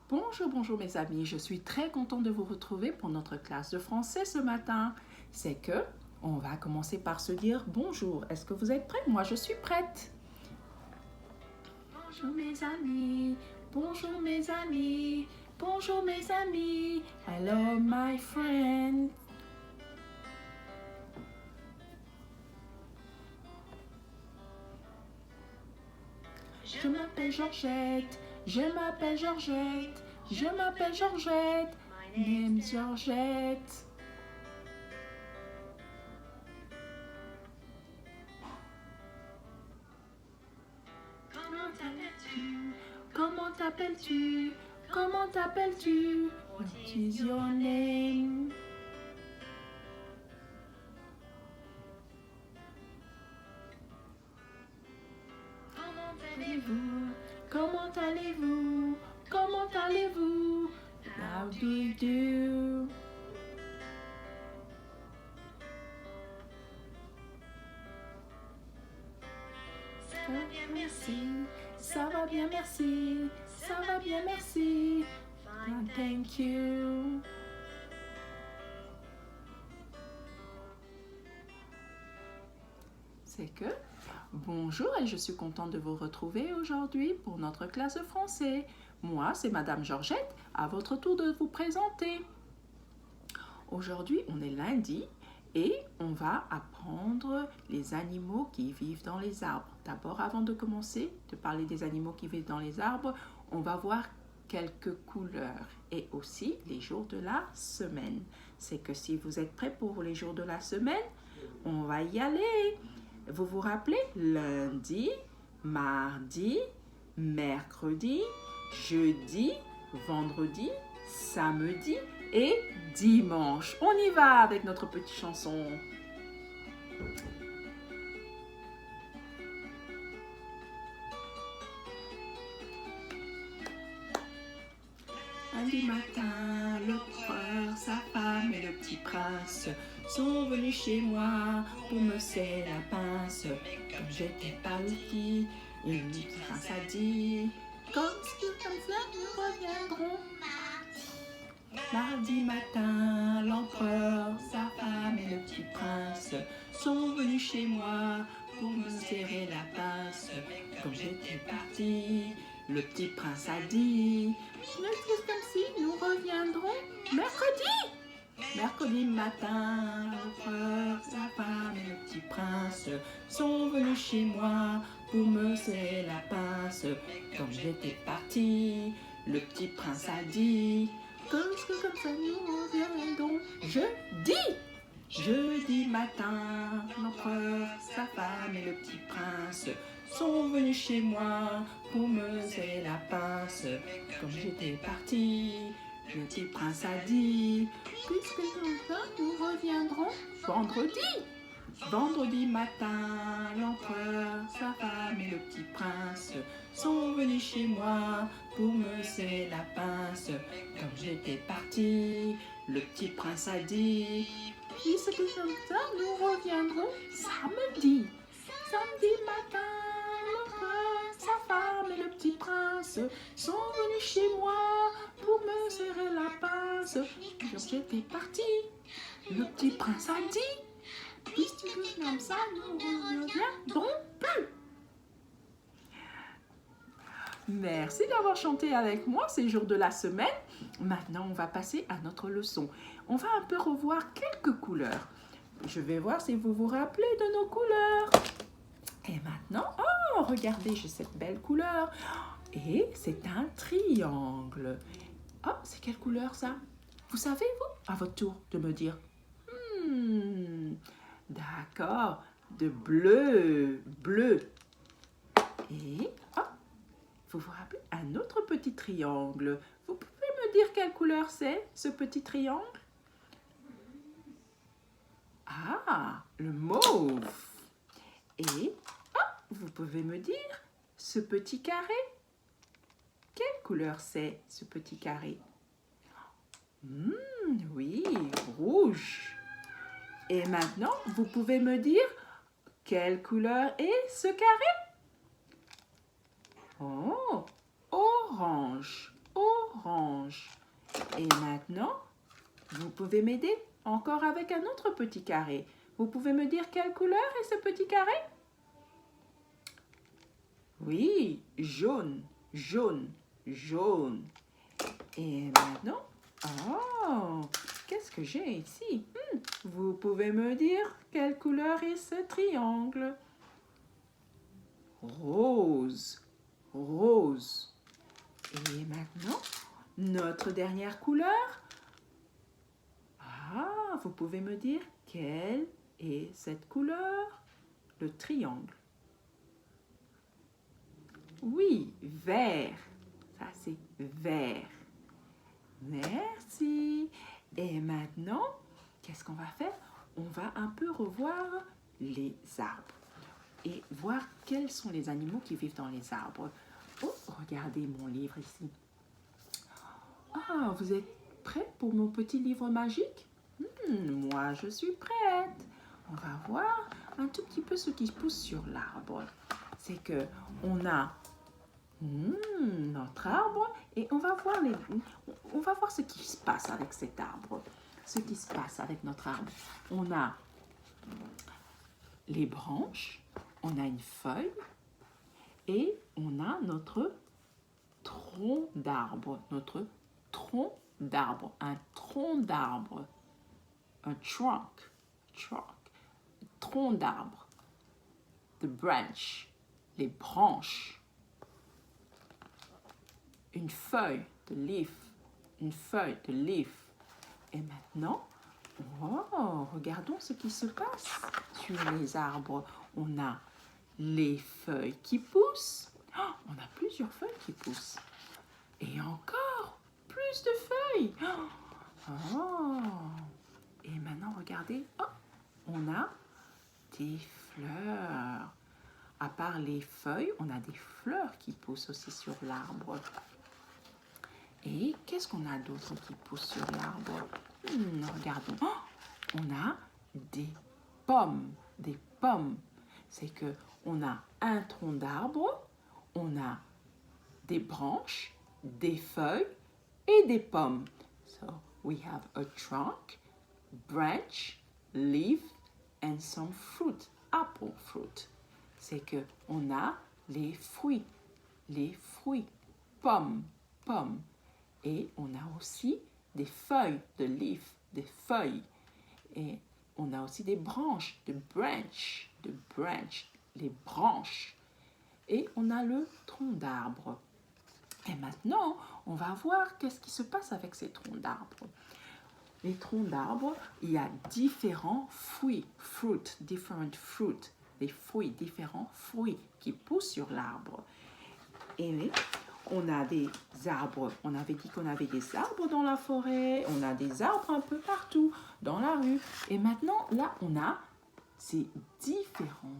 Bonjour, bonjour mes amis, je suis très contente de vous retrouver pour notre classe de français ce matin. C'est que on va commencer par se dire bonjour. Est-ce que vous êtes prêts? Moi, je suis prête. Bonjour mes amis, bonjour mes amis, bonjour mes amis. Hello my friend. Je m'appelle Georgette, je m'appelle Georgette, je m'appelle Georgette, name's Georgette. Comment t'appelles-tu? Comment t'appelles-tu? Comment t'appelles-tu? What is your name? Comment allez-vous? Comment allez-vous? Comment allez-vous? How do you do? Ça va bien, merci. Ça va bien, merci. Ça va bien, merci. Fine, thank you. C'est que bonjour et je suis contente de vous retrouver aujourd'hui pour notre classe de français. Moi, c'est Madame Georgette, à votre tour de vous présenter. Aujourd'hui, on est lundi et on va apprendre les animaux qui vivent dans les arbres. D'abord, avant de commencer de parler des animaux qui vivent dans les arbres, on va voir quelques couleurs et aussi les jours de la semaine. C'est que si vous êtes prêts pour les jours de la semaine, on va y aller. Vous vous rappelez? Lundi, mardi, mercredi, jeudi, vendredi, samedi et dimanche. On y va avec notre petite chanson. Lundi matin, l'empereur, sa femme et le petit prince sont venus chez moi pour me serrer la pince. Comme j'étais pas le petit, le petit prince a dit: comme ça, nous reviendrons. Mardi matin, l'empereur, sa femme et le petit prince sont venus chez moi pour me serrer la pince. Comme j'étais parti, le petit prince a dit: ne faites comme si nous reviendrons mercredi. Mercredi matin, l'empereur, sa femme et le petit prince sont venus chez moi pour me serrer la pince. Comme j'étais parti, le petit prince a dit: comme ça nous reviendrons jeudi. Jeudi matin, l'empereur, sa femme et le petit prince sont venus chez moi pour me serrer la pince. Comme j'étais parti, le petit prince a dit: puisque nous reviendrons vendredi. Vendredi matin, l'empereur, sa femme et le petit prince sont venus chez moi pour me serrer la pince. Comme j'étais parti, le petit prince a dit: puisque comme ça, nous reviendrons samedi. Samedi matin, l'empereur, sa femme et le petit prince sont venus chez moi pour me serrer la pince. Comme j'étais parti, le petit prince a dit: puisque comme ça, nous reviendrons plus. Merci d'avoir chanté avec moi ces jours de la semaine. Maintenant, on va passer à notre leçon. On va un peu revoir quelques couleurs. Je vais voir si vous vous rappelez de nos couleurs. Et maintenant, oh, regardez, j'ai cette belle couleur. Et c'est un triangle. Oh, c'est quelle couleur ça? Vous savez, vous, à votre tour, de me dire. D'accord, de bleu, bleu. Et, oh, vous vous rappelez, un autre petit triangle. Vous pouvez me dire quelle couleur c'est, ce petit triangle? Ah, le mauve. Et, oh, vous pouvez me dire, ce petit carré? Quelle couleur c'est, ce petit carré? Oui, rouge. Et maintenant, vous pouvez me dire, quelle couleur est ce carré? Oh, orange, orange. orange. Et maintenant, vous pouvez m'aider encore avec un autre petit carré. Vous pouvez me dire quelle couleur est ce petit carré? Oui, jaune, jaune, jaune. Et maintenant, oh, qu'est-ce que j'ai ici? Vous pouvez me dire quelle couleur est ce triangle? Rose, rose. Et maintenant, notre dernière couleur? Ah, vous pouvez me dire quelle est cette couleur? Le triangle. Oui, vert. Ça, c'est vert. Merci. Et maintenant, qu'est-ce qu'on va faire? On va un peu revoir les arbres et voir quels sont les animaux qui vivent dans les arbres. Oh, regardez mon livre ici. Ah, vous êtes prêts pour mon petit livre magique? Moi, je suis prête. On va voir un tout petit peu ce qui pousse sur l'arbre. C'est que on a notre arbre et on va voir ce qui se passe avec cet arbre. Ce qui se passe avec notre arbre. On a les branches, on a une feuille et on a notre tronc d'arbre. Notre tronc d'arbre. Un tronc d'arbre. Un trunk. Tronc d'arbre. The branch. Les branches. Une feuille, the leaf. Une feuille, the leaf. Et maintenant, oh, regardons ce qui se passe sur les arbres. On a les feuilles qui poussent. Oh, on a plusieurs feuilles qui poussent. Et encore plus de feuilles. Oh. Et maintenant, regardez. Oh, on a des fleurs. À part les feuilles, on a des fleurs qui poussent aussi sur l'arbre. Et qu'est-ce qu'on a d'autre qui pousse sur l'arbre? Regardons. Oh, on a des pommes. Des pommes. C'est que on a un tronc d'arbre, on a des branches, des feuilles et des pommes. So we have a trunk, branch, leaf and some fruit, apple fruit. C'est que on a les fruits, pommes. Et on a aussi des feuilles, de leaf, des feuilles. Et on a aussi des branches, de branch, les branches. Et on a le tronc d'arbre. Et maintenant, on va voir qu'est-ce qui se passe avec ces troncs d'arbres. Les troncs d'arbres, il y a différents fruits, différents fruits qui poussent sur l'arbre. Et on a des arbres, on avait dit qu'on avait des arbres dans la forêt, on a des arbres un peu partout dans la rue. Et maintenant, là, on a ces différents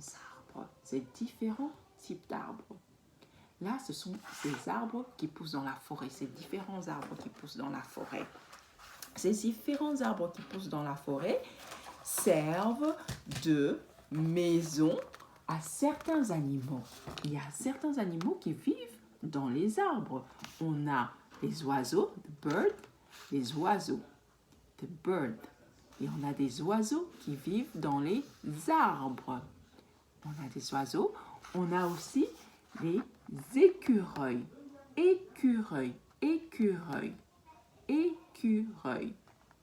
arbres, ces différents types d'arbres. Là, ce sont ces arbres qui poussent dans la forêt, ces différents arbres qui poussent dans la forêt. Ces différents arbres qui poussent dans la forêt servent de maison à certains animaux. Il y a certains animaux qui vivent dans les arbres. On a les oiseaux, the bird, les oiseaux, the bird. Et on a des oiseaux qui vivent dans les arbres. On a des oiseaux. On a aussi les écureuils,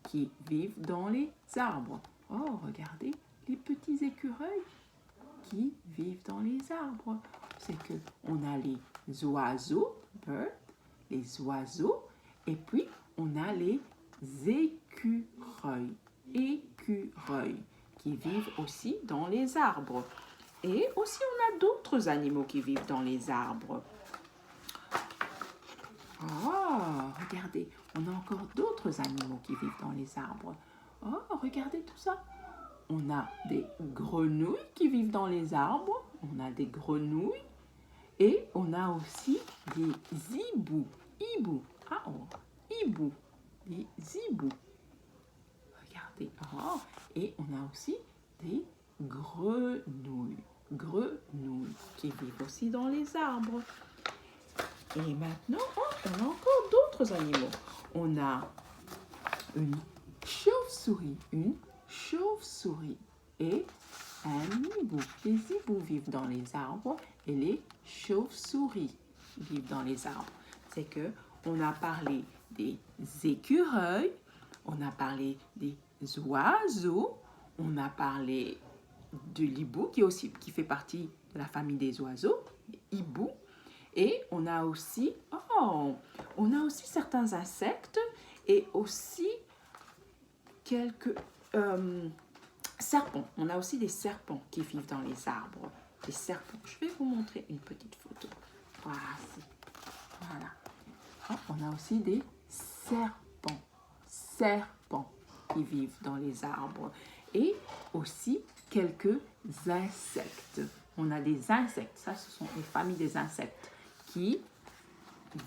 qui vivent dans les arbres. Oh, regardez les petits écureuils qui vivent dans les arbres. C'est que on a les oiseaux, bird, les oiseaux, et puis on a les écureuils, qui vivent aussi dans les arbres. Et aussi on a d'autres animaux qui vivent dans les arbres. Oh, regardez, on a encore d'autres animaux qui vivent dans les arbres. Oh, regardez tout ça. On a des grenouilles qui vivent dans les arbres. On a des grenouilles. Et on a aussi des hiboux. Des hiboux. Regardez. Oh, et on a aussi des grenouilles qui vivent aussi dans les arbres. Et maintenant, on a encore d'autres d'autres animaux. On a une chauve-souris, et un hibou. Les hiboux vivent dans les arbres et les chauves-souris vivent dans les arbres. C'est que on a parlé des écureuils, on a parlé des oiseaux, on a parlé de l'hibou qui fait partie de la famille des oiseaux, hibou, et on a aussi certains insectes et aussi quelques serpents. On a aussi des serpents qui vivent dans les arbres. Des serpents. Je vais vous montrer une petite photo. Voici. Voilà. On a aussi des serpents qui vivent dans les arbres. Et aussi quelques insectes. On a des insectes. Ça, ce sont les familles des insectes qui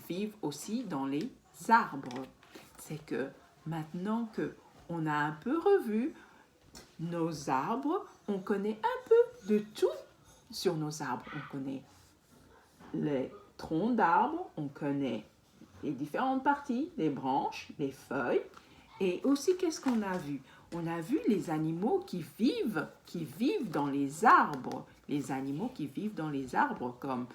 vivent aussi dans les arbres. C'est que maintenant que on a un peu revu nos arbres, on connaît un peu de tout sur nos arbres. On connaît les troncs d'arbres, on connaît les différentes parties, les branches, les feuilles. Et aussi, qu'est-ce qu'on a vu? On a vu les animaux qui vivent dans les arbres. Les animaux qui vivent dans les arbres, comme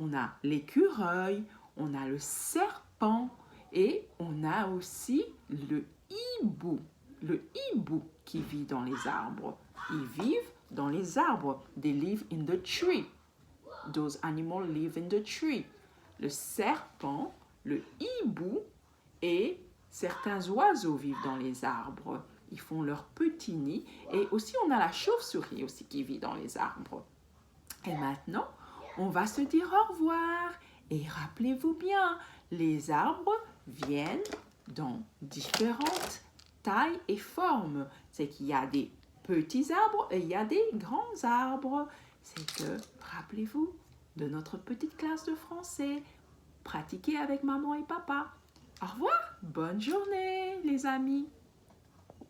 on a l'écureuil, on a le serpent et on a aussi le hibou. Le hibou qui vit dans les arbres. Ils vivent dans les arbres. They live in the tree. Those animals live in the tree. Le serpent, le hibou et certains oiseaux vivent dans les arbres. Ils font leur petit nid. Et aussi, on a la chauve-souris aussi qui vit dans les arbres. Et maintenant, on va se dire au revoir. Et rappelez-vous bien, les arbres viennent dans différentes tailles et formes. C'est qu'il y a des petits arbres et il y a des grands arbres. C'est que, rappelez-vous de notre petite classe de français. Pratiquez avec maman et papa. Au revoir, bonne journée les amis.